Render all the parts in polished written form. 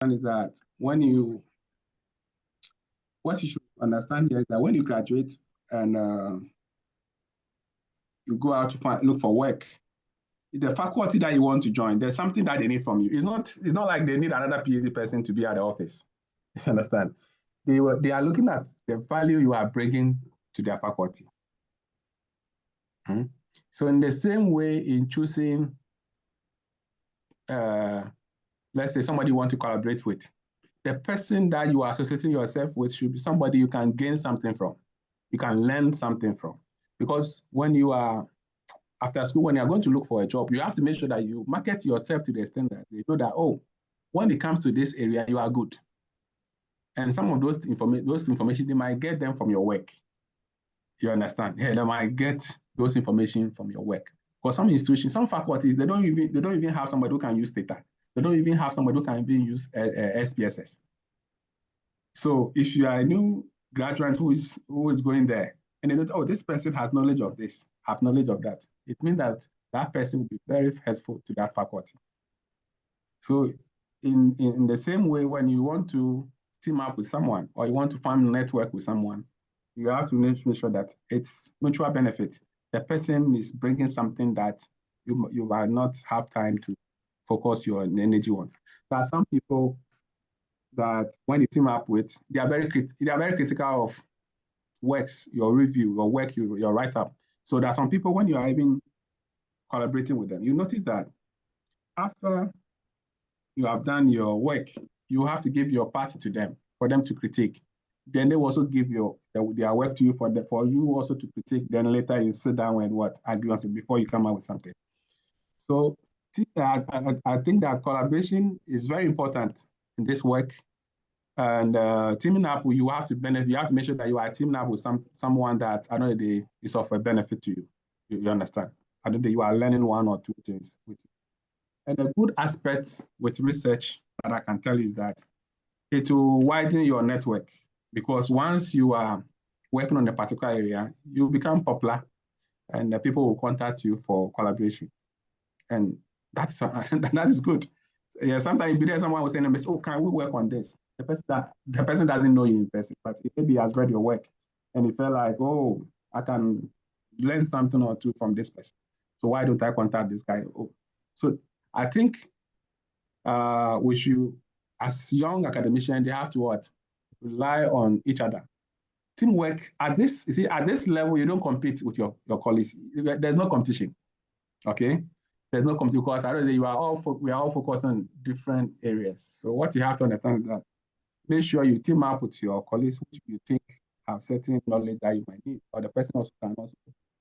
is that what you should understand here is that when you graduate and you go out to look for work, the faculty that you want to join, there's something that they need from you. It's not like they need another PhD person to be at the office. You understand? They are looking at the value you are bringing to their faculty. So in the same way, in choosing, let's say somebody you want to collaborate with, the person that you are associating yourself with should be somebody you can gain something from. You can learn something from. Because when you are after school, when you're going to look for a job, you have to make sure that you market yourself to the extent that they know that, oh, when it comes to this area, you are good. And some of those information, they might get them from your work. You understand? Yeah, they might get those information from your work. Because some institutions, some faculties, they don't even have somebody who can use data. They don't even have somebody who can even use SPSS. So if you are a new graduate who is going there, and they know, oh, this person has knowledge of this, have knowledge of that, it means that that person will be very helpful to that faculty. So in the same way, when you want to team up with someone or you want to form a network with someone, you have to make sure that it's mutual benefit. The person is bringing something that you might not have time to focus your energy on. There are some people that when you team up with, they are very critical of works, your review, your work, your write-up. So there are some people, when you are even collaborating with them, you notice that after you have done your work, you have to give your part to them for them to critique. Then they will also give their work to you for you also to critique. Then later you sit down and argue on it before you come out with something. So I think that collaboration is very important in this work. And teaming up, you have to make sure that you are teaming up with someone that I know is of a benefit to you. You understand? I know that you are learning one or two things with you. And a good aspect with research that I can tell you is that it will widen your network, because once you are working on a particular area, you become popular and the people will contact you for collaboration. And that is good. Yeah, sometimes you'll be there, someone will say, oh, can we work on this? The person doesn't know you in person, but maybe he has read your work and he felt like, oh, I can learn something or two from this person. So why don't I contact this guy? Oh. So I think we should, as young academicians, they have to rely on each other. Teamwork at this level, you don't compete with your colleagues. There's no competition. Okay? There's no competition because I know that we are all focused on different areas. So what you have to understand is that make sure you team up with your colleagues which you think have certain knowledge that you might need, or the person also can also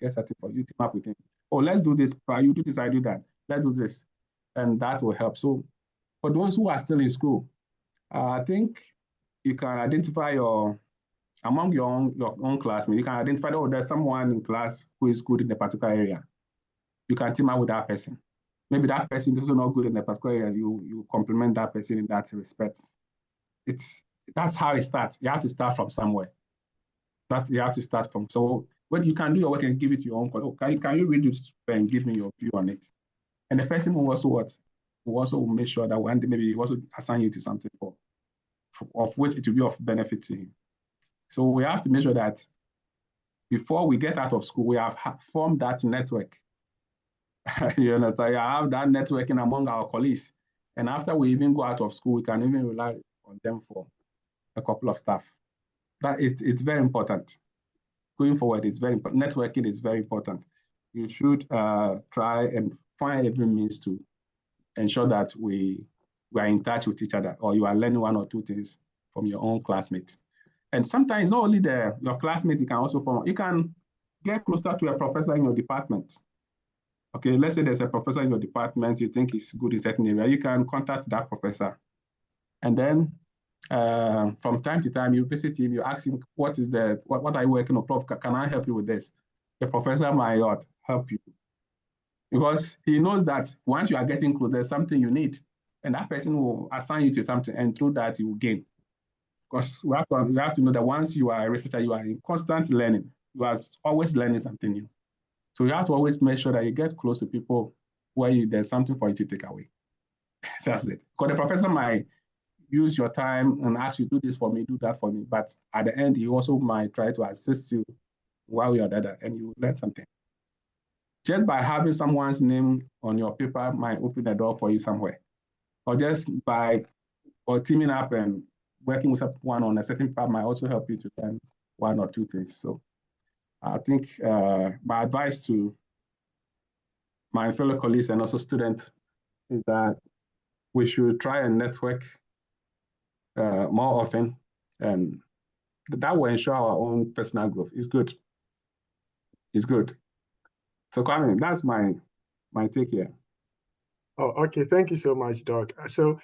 get something for you, team up with him. Oh, let's do this. You do this, I do that. Let's do this. And that will help. So for those who are still in school, I think you can identify among your own classmates, you can identify, oh, there's someone in class who is good in a particular area. You can team up with that person. Maybe that person is also not good in a particular area. You complement that person in that respect. That's how it starts. You have to start from somewhere. So when you can do your work and give it to your own colleague, can you read this and give me your view on it? And the person will also make sure that one day maybe he also assign you to something of which it will be of benefit to him. So we have to make sure that before we get out of school, we have formed that network. You understand? You have that networking among our colleagues. And after we even go out of school, we can even rely on them for a couple of stuff. It's very important. Going forward, it's very important. Networking is very important. You should try and find every means to ensure that we are in touch with each other, or you are learning one or two things from your own classmates. And sometimes not only your classmates, you can get closer to a professor in your department. Okay, let's say there's a professor in your department you think is good in a certain area, you can contact that professor. And then from time to time, you visit him, you ask him, what are you working on, Prof? Can I help you with this? The professor might not help you, because he knows that once you are getting close, there's something you need, and that person will assign you to something, and through that you will gain. Because you have to know that once you are a researcher, you are in constant learning. You are always learning something new. So you have to always make sure that you get close to people where there's something for you to take away. That's it. Because the professor might use your time and ask you, do this for me, do that for me. But at the end, he also might try to assist you while you're there, and you learn something. Just by having someone's name on your paper might open the door for you somewhere. Or just by teaming up and working with someone on a certain paper might also help you to learn one or two things. So I think my advice to my fellow colleagues and also students is that we should try and network more often, and that will ensure our own personal growth. It's good. It's good. So Kwame, that's my take here. Oh, okay. Thank you so much, Doc. So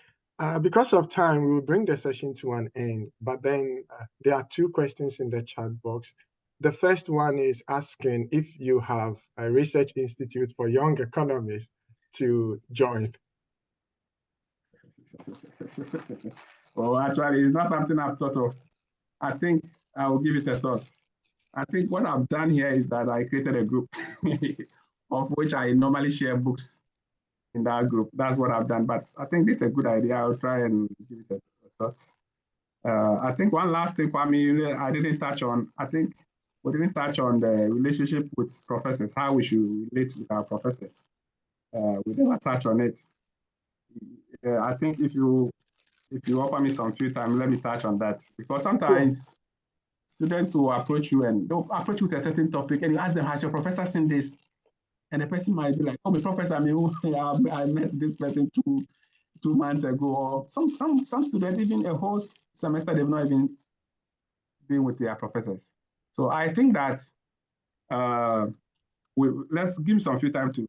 because of time, we will bring the session to an end, but then there are two questions in the chat box. The first one is asking if you have a research institute for young economists to join. Well, actually, it's not something I've thought of. I think I will give it a thought. I think what I've done here is that I created a group of which I normally share books in that group. That's what I've done. But I think this is a good idea. I'll try and give it a thought. I think one last thing for me, I didn't touch on. I think we didn't touch on the relationship with professors, how we should relate with our professors. We never touch on it. I think if you offer me some free time, let me touch on that. Because sometimes students will approach you and they'll approach you with a certain topic and you ask them, has your professor seen this? And the person might be like, oh, my professor, I met this person two months ago. Or some students, even a whole semester, they've not even been with their professors. So I think that let's give some free time to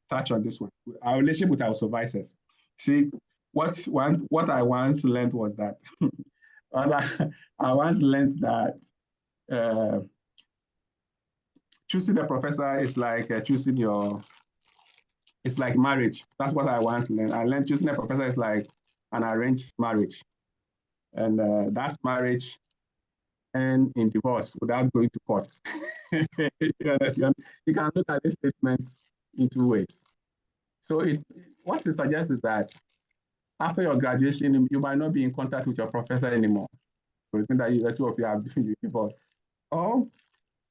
touch on this one. Our relationship with our supervisors. See, what I once learned was that I once learned that choosing a professor is like choosing it's like marriage. That's what I once learned. I learned choosing a professor is like an arranged marriage. And that marriage ends in divorce without going to court. You can look at this statement in two ways. So what it suggests is that after your graduation, you might not be in contact with your professor anymore. So you think that the two of you have divorced. Or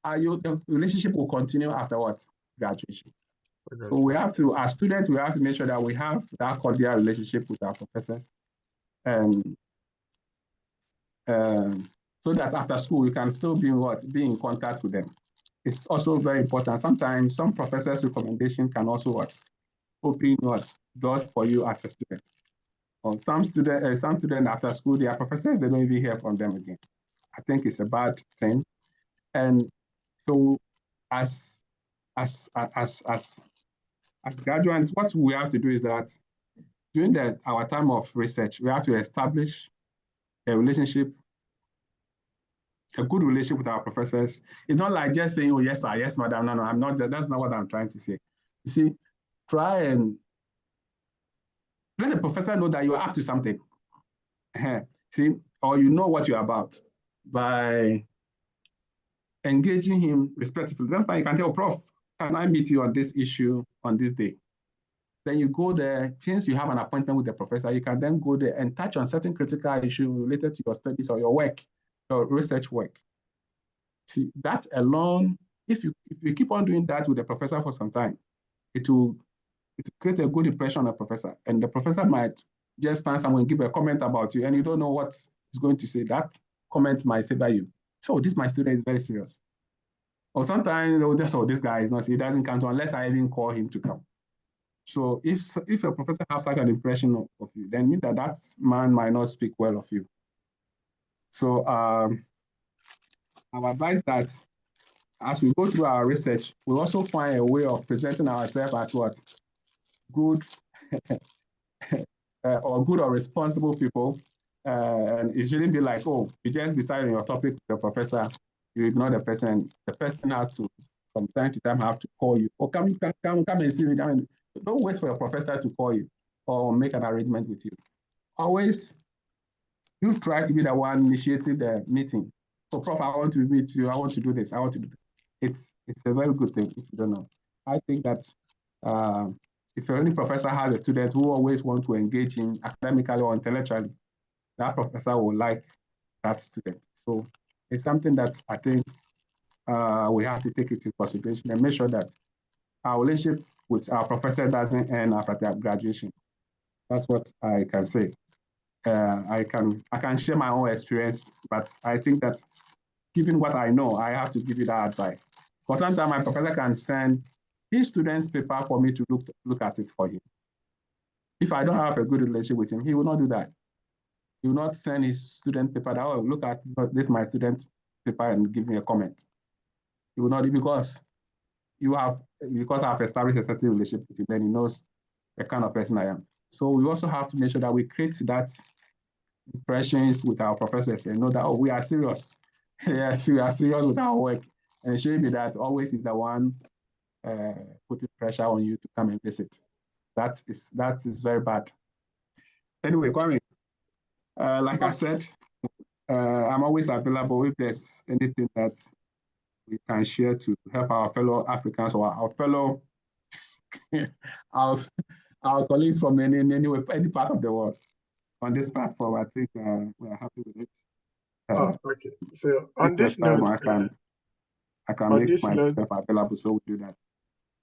the relationship will continue afterwards, graduation. Okay. So we have to, as students, we have to make sure that we have that cordial relationship with our professors. And so that after school, we can still be in contact with them. It's also very important. Sometimes some professors' recommendation can also open doors for you as a student. Or some students after school, their professors, they don't even hear from them again. I think it's a bad thing. And so as graduates, what we have to do is that during our time of research, we have to establish a good relationship with our professors. It's not like just saying, oh, yes, sir, yes, madam. No, I'm not. That's not what I'm trying to say. You see, try and let the professor know that you are up to something. See, or you know what you're about by engaging him respectfully. That's why you can tell, Prof, can I meet you on this issue on this day? Then you go there, since you have an appointment with the professor, you can then go there and touch on certain critical issues related to your studies or your work, your research work. See, that alone, if you keep on doing that with the professor for some time, it will create a good impression on the professor. And the professor might just stand somewhere and give a comment about you, and you don't know what he's going to say. That comment might favor you. So this, my student, is very serious. Or sometimes they'll just, oh, this guy is not, he doesn't come to unless I even call him to come. So if a professor has such an impression of you, then mean that man might not speak well of you. So I would advise that as we go through our research, we also find a way of presenting ourselves as what? Good or responsible people. And it shouldn't be like, oh, you just decide on your topic with the professor, you ignore the person. The person has to, from time to time, have to call you. Or come and see me. Don't wait for your professor to call you or make an arrangement with you. Always, you try to be the one initiating the meeting. So, Prof, I want to meet you. I want to do this. I want to do this. It's a very good thing if you don't know. I think that If any professor has a student who always wants to engage in academically or intellectually, that professor will like that student. So it's something that I think we have to take into consideration and make sure that our relationship with our professor doesn't end after graduation. That's what I can say. I can share my own experience, but I think that given what I know, I have to give you that advice. Because sometimes my professor can send his students' paper for me to look at it for him. If I don't have a good relationship with him, he will not do that. He will not send his student paper that, oh, look at this my student paper and give me a comment. He will not, because I've established a certain relationship with him, then he knows the kind of person I am. So we also have to make sure that we create that impressions with our professors and know that, oh, we are serious. Yes, we are serious with our work. And showing me that always is the one putting pressure on you to come and visit. That is very bad. Anyway, Kwame, like I said, I'm always available if there's anything that we can share to help our fellow Africans or our fellow our colleagues from any part of the world on this platform. I think we are happy with it. Okay. So on this note, I can on make this note, myself available, so we do that.